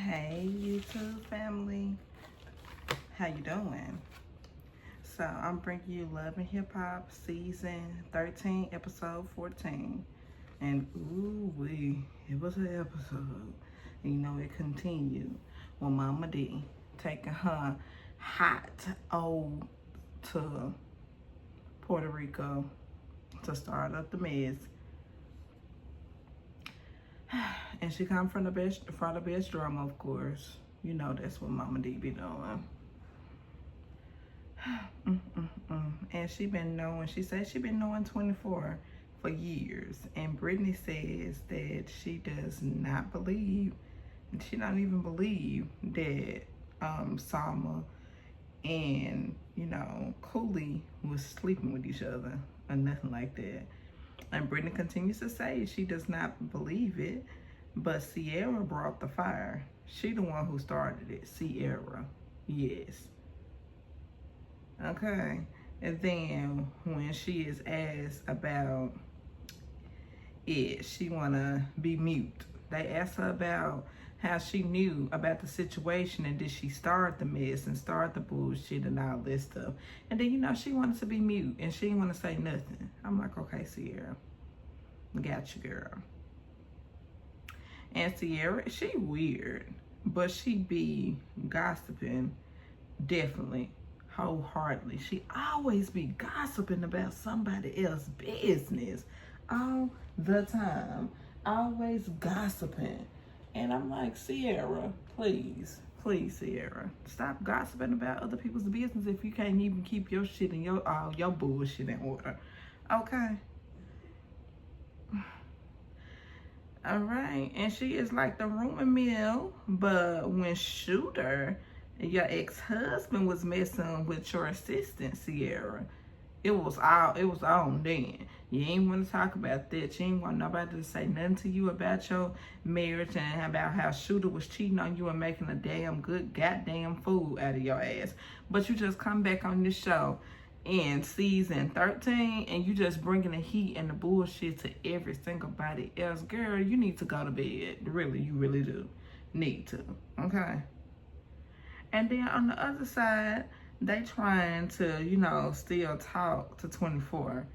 Hey YouTube family, how you doing? So I'm bringing you Love and Hip Hop season 13 episode 14, and it was an episode. And you know it continued when Mama D taking her hot old to Puerto Rico to start up the mess. And she come from the best drama, of course. You know that's what Mama D be doing. And she been knowing, she said she been knowing 24 for years. And Brittany says that she does not believe, she don't even believe that Salma and, Cooley was sleeping with each other or nothing like that. And Brittany continues to say she does not believe it, but Sierra brought the fire. She the one who started it, Sierra, yes. Okay, and then when she is asked about it, she wanna be mute. They asked her about how she knew about the situation and did she start the mess and start the bullshit and all this stuff. And then, she wanted to be mute and she didn't want to say nothing. I'm like, okay, Sierra, got you, girl. And Sierra, she weird, but she be gossiping, definitely, wholeheartedly. She always be gossiping about somebody else's business all the time, always gossiping. And I'm like, Sierra, please, Sierra, stop gossiping about other people's business if you can't even keep your shit and your bullshit in order. Okay. All right. And she is like the rumor mill, but when Shooter, your ex-husband, was messing with your assistant, Sierra, it was on then. You ain't want to talk about that. You ain't want nobody to say nothing to you about your marriage and about how Shooter was cheating on you and making a damn good goddamn fool out of your ass. But you just come back on this show in season 13 and you just bringing the heat and the bullshit to every single body else. Girl, you need to go to bed. Really, you really do need to. Okay? And then on the other side, they trying to, still talk to 24.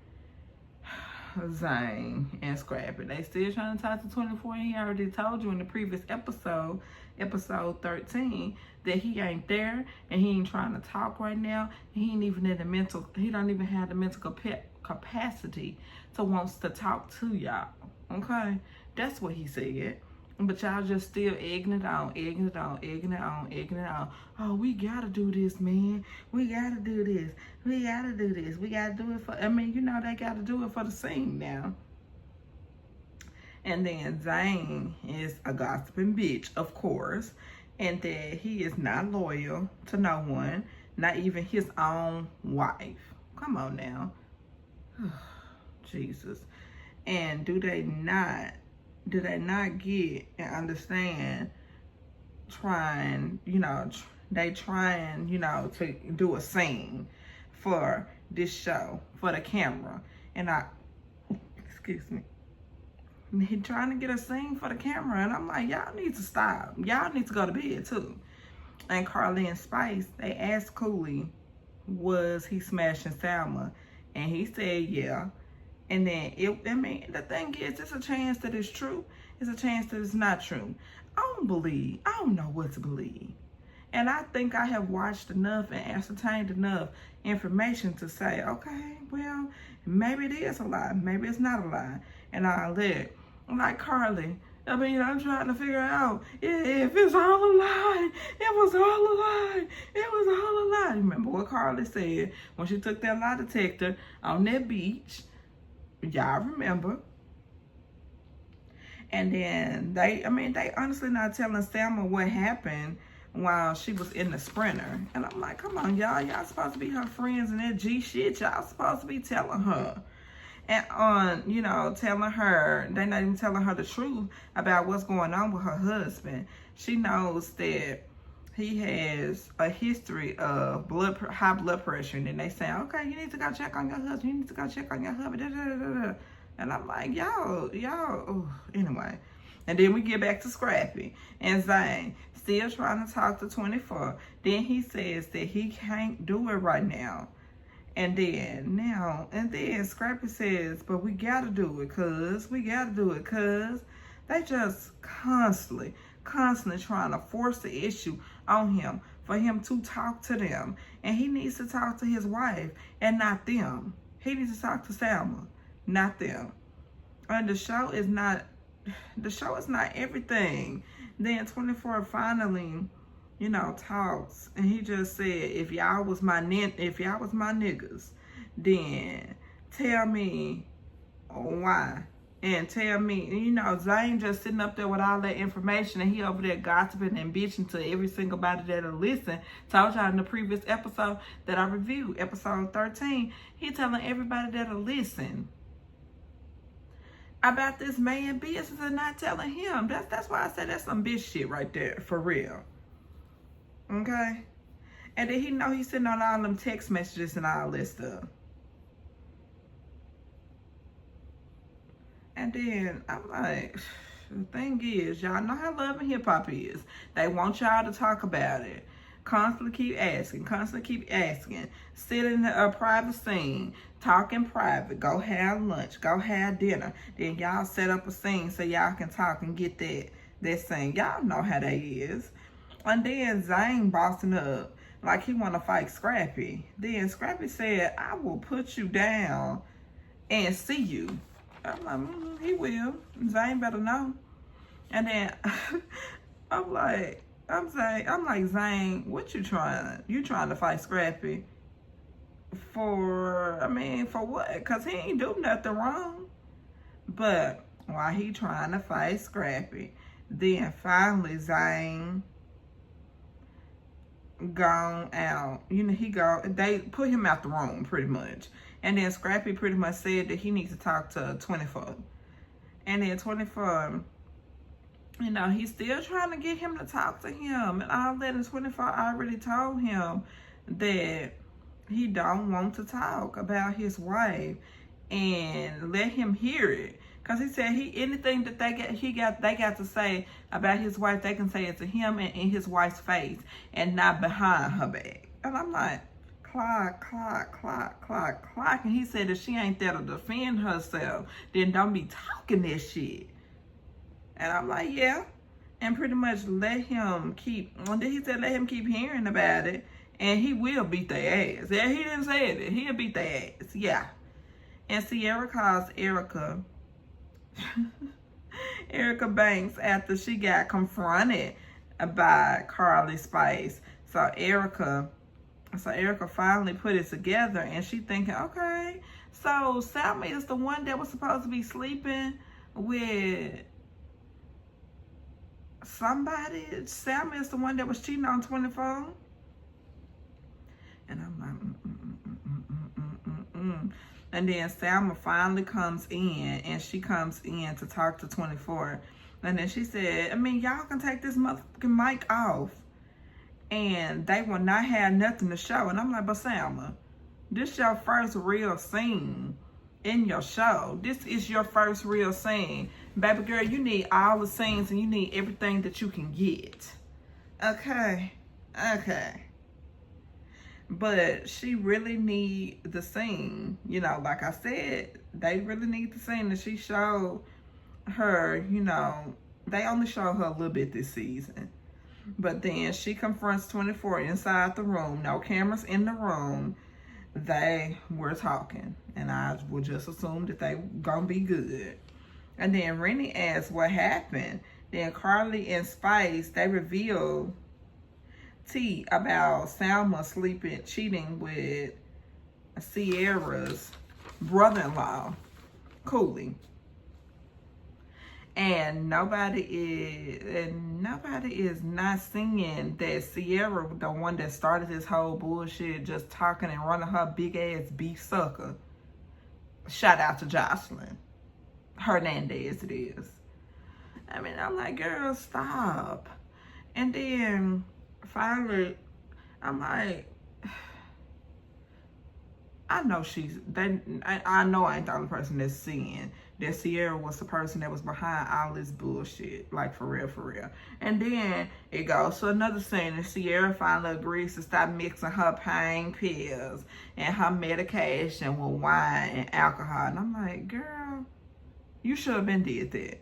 Zane and Scrappy. They still trying to talk to 24. He already told you in the previous episode 13, that he ain't there and he ain't trying to talk right now. He ain't even he don't even have the mental capacity to wants to talk to y'all. Okay? That's what he said. But y'all just still egging it on. Oh, we gotta do this, man. We gotta do this. We gotta do it for, they gotta do it for the scene now. And then Zane is a gossiping bitch, of course. And that he is not loyal to no one, not even his own wife. Come on now. Jesus. And do they not get and understand they trying, to do a scene for this show, for the camera. And excuse me. He trying to get a scene for the camera. And I'm like, y'all need to stop. Y'all need to go to bed too. And Carly and Spice, they asked Cooley, was he smashing Salma? And he said, yeah. And then, the thing is, it's a chance that it's true. It's a chance that it's not true. I don't know what to believe. And I think I have watched enough and ascertained enough information to say, okay, well, maybe it is a lie. Maybe it's not a lie. And I'll let, like Carly, I'm trying to figure out if it's all a lie. It was all a lie. It was all a lie. Remember what Carly said when she took that lie detector on that beach? Y'all remember. And then they honestly not telling Selma what happened while she was in the Sprinter. And I'm like, come on, y'all supposed to be her friends and that G shit. Y'all supposed to be telling her. And telling her, they not even telling her the truth about what's going on with her husband. She knows that he has a history of high blood pressure, and then they say, okay, you need to go check on your husband. You need to go check on your husband. And I'm like, y'all. Anyway, And then we get back to Scrappy and Zane still trying to talk to 24. Then he says that he can't do it right now. And then Scrappy says, but we gotta do it, cuz. We gotta do it, cuz. They just constantly trying to force the issue on him for him to talk to them. And he needs to talk to his wife and not them. He needs to talk to Selma, not them. And the show is not everything. Then 24 finally, talks, and he just said, if y'all was my niggas, then tell me why. And tell me, Zane just sitting up there with all that information, and he over there gossiping and bitching to every single body that'll listen. Told y'all in the previous episode that I reviewed, episode 13, he telling everybody that'll listen about this man business and not telling him. That's why I said that's some bitch shit right there, for real. Okay? And then he's sitting on all them text messages and all this stuff. And then I'm like, the thing is, y'all know how Love and Hip Hop is. They want y'all to talk about it. Constantly keep asking. Sit in a private scene, talk in private, go have lunch, go have dinner. Then y'all set up a scene so y'all can talk and get that scene. Y'all know how that is. And then Zane bossing up like he want to fight Scrappy. Then Scrappy said, I will put you down and see you. I'm like, he will. Zane better know. And then I'm like, Zane, what you trying? You trying to fight Scrappy? For what? Because he ain't do nothing wrong. But while he trying to fight Scrappy, then finally Zane gone out. They put him out the room pretty much. And then Scrappy pretty much said that he needs to talk to 24. And then 24, he's still trying to get him to talk to him. And all that, and 24 already told him that he don't want to talk about his wife and let him hear it. Because he said anything that they got to say about his wife, they can say it to him and in his wife's face and not behind her back. And I'm like, clock. And he said if she ain't there to defend herself, then don't be talking that shit. And I'm like, yeah. And pretty much let him keep hearing about it, and he will beat their ass. Yeah, he didn't say it. He'll beat their ass. Yeah. And Sierra calls Erica Banks after she got confronted by Carly Spice. So Erica finally put it together, and she thinking, okay, so Selma is the one that was supposed to be sleeping with somebody. Selma is the one that was cheating on 24. And I'm like, And then Selma finally comes in, and she comes in to talk to 24. And then she said, y'all can take this motherfucking mic off, and they will not have nothing to show. And I'm like, but Selma, this is your first real scene in your show. This is your first real scene. Baby girl, you need all the scenes, and you need everything that you can get. Okay. But she really need the scene. Like I said, they really need the scene that she showed her. They only showed her a little bit this season. But then she confronts 24 inside the room. No cameras in the room. They were talking. And I would just assume that they gonna be good. And then Rennie asks what happened. Then Carly and Spice, they reveal tea about Selma cheating with Sierra's brother-in-law, Cooley. And nobody is not singing that Sierra, the one that started this whole bullshit, just talking and running her big ass beef sucker. Shout out to Jocelyn Hernandez, it is. I'm like, girl, stop. And then finally, I'm like, I know I know I ain't the only person that's seeing that Sierra was the person that was behind all this bullshit. Like, for real, for real. And then it goes to another scene, and Sierra finally agrees to stop mixing her pain pills and her medication with wine and alcohol. And I'm like, girl, you should have been did that.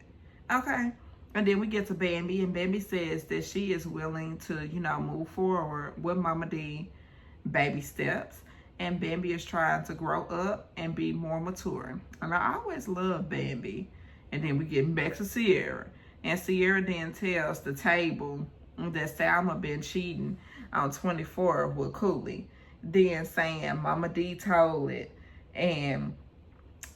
Okay. And then we get to Bambi, and Bambi says that she is willing to, move forward with Mama D, baby steps. And Bambi is trying to grow up and be more mature. And I always love Bambi. And then we get back to Sierra. And Sierra then tells the table that Salma been cheating on 24 with Cooley. Then saying Mama D told it. And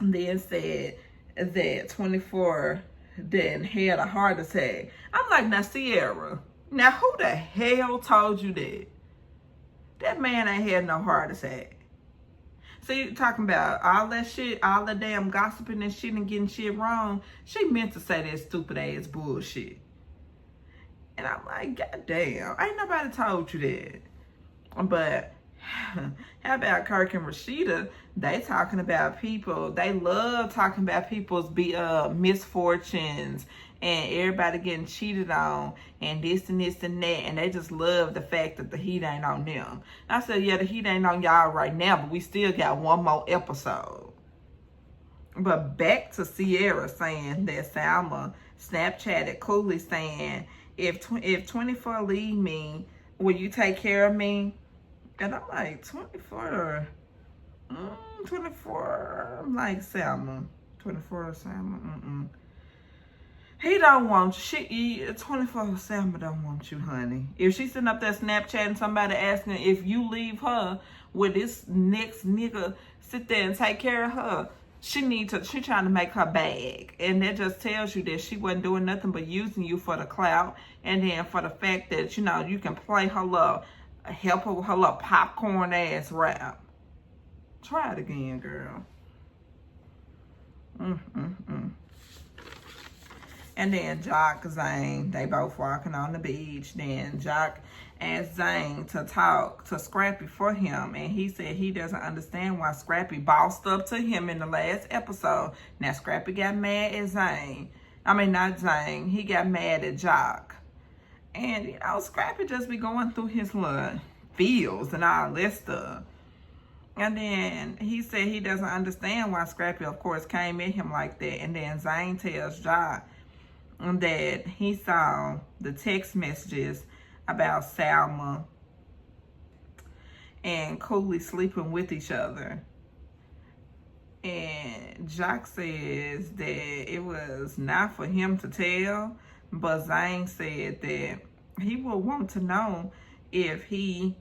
then said that 24 then had a heart attack. I'm like, now Sierra, now who the hell told you that? That man ain't had no heart attack. So you talking about all that shit, all the damn gossiping and shit and getting shit wrong. She meant to say that stupid ass bullshit. And I'm like, God damn, ain't nobody told you that. But how about Kirk and Rashida? They talking about people. They love talking about people's misfortunes and everybody getting cheated on and this and this and that. And they just love the fact that the heat ain't on them. I said, yeah, the heat ain't on y'all right now, but we still got one more episode. But back to Sierra saying that Salma Snapchatted Cooley saying, if 24 leave me, will you take care of me? And I'm like, 24? 24, I'm like, Salma. 24 Salma, He don't want you. 24 Salma don't want you, honey. If she's sitting up there Snapchatting somebody asking if you leave her, will this next nigga sit there and take care of her? She trying to make her bag. And that just tells you that she wasn't doing nothing but using you for the clout. And then for the fact that, you can play her little, help her with her little popcorn ass rap. Try it again, girl. And then Jock, Zane, they both walking on the beach. Then Jock asked Zane to talk to Scrappy for him. And he said he doesn't understand why Scrappy bossed up to him in the last episode. Now, Scrappy got mad at Zane. I mean, not Zane. He got mad at Jock. And, Scrappy just be going through his little feels and all that stuff. And then he said he doesn't understand why Scrappy, of course, came at him like that. And then Zane tells Jock that he saw the text messages about Salma and Cooley sleeping with each other. And Jock says that it was not for him to tell, but Zane said that he would want to know if he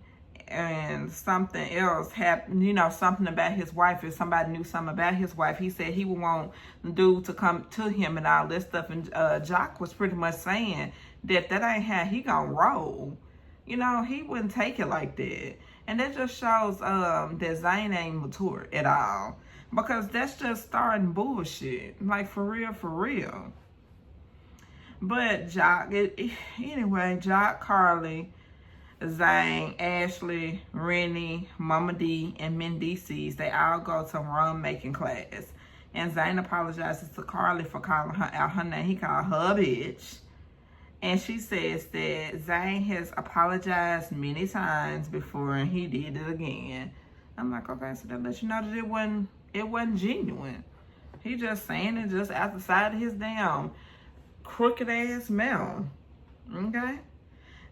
and something else happened, something about his wife. If somebody knew something about his wife, he said he would want dude to come to him and all this stuff. And Jock was pretty much saying that ain't how he gonna roll. He wouldn't take it like that. And that just shows that Zane ain't mature at all. Because that's just starting bullshit. Like, for real, for real. But Jock, anyway, Jock, Carly, Zane, Ashley, Rennie, Mama D, and Mendices, they all go to rum making class. And Zane apologizes to Carly for calling her out her name. He called her a bitch. And she says that Zane has apologized many times before and he did it again. I'm like, okay, so that lets you know that it wasn't genuine. He just saying it just out the side of his damn crooked ass mouth. Okay?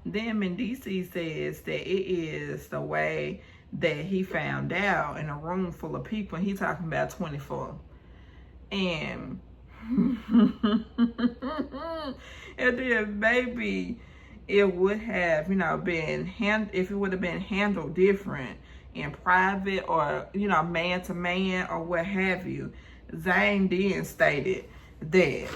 Then Mendices says that it is the way that he found out in a room full of people. He talking about 24. And and then maybe it would have, been if it would have been handled different in private or, man to man or what have you. Zane then stated that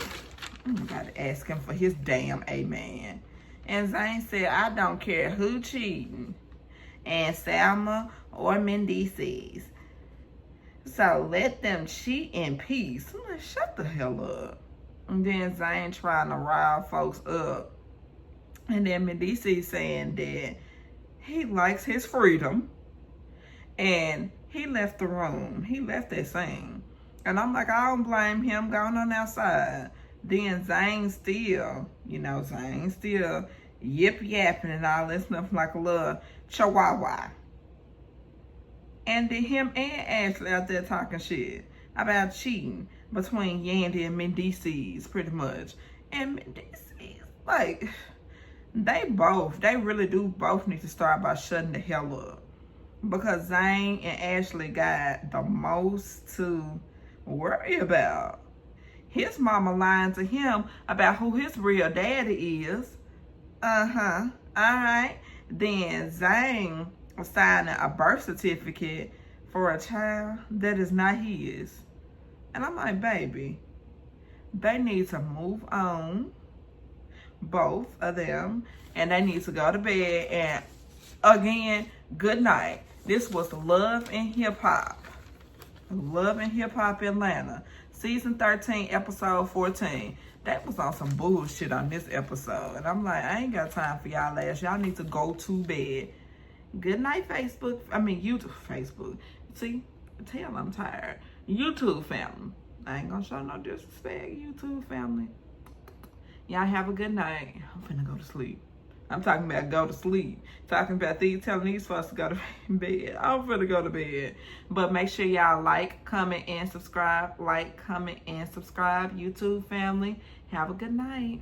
I gotta ask him for his damn amen. And Zane said, I don't care who cheating, and Salma or Mendices. So let them cheat in peace. I'm like, shut the hell up. And then Zane trying to rile folks up. And then Mendices saying that he likes his freedom. And He left the room. He left that scene. And I'm like, I don't blame him going on outside. Then Zane still, Zane still yip yapping and all that stuff like a little chihuahua. And then him and Ashley out there talking shit about cheating between Yandy and Mendices, pretty much. And Mendices, like, they really do both need to start by shutting the hell up. Because Zane and Ashley got the most to worry about. His mama lying to him about who his real daddy is. Alright. Then Zane signing a birth certificate for a child that is not his. And I'm like, baby, they need to move on. Both of them. And they need to go to bed. And again, good night. This was Love and Hip Hop. Love and Hip Hop Atlanta. Season 13, episode 14. That was on some bullshit on this episode. And I'm like, I ain't got time for y'all ass. Y'all need to go to bed. Good night, Facebook. YouTube. Facebook. See? Tell I'm tired. YouTube family. I ain't gonna show no disrespect, YouTube family. Y'all have a good night. I'm finna go to sleep. I'm talking about go to sleep. Talking about telling these folks to go to bed. I'm finna go to bed. But make sure y'all like, comment, and subscribe. Like, comment, and subscribe. YouTube family. Have a good night.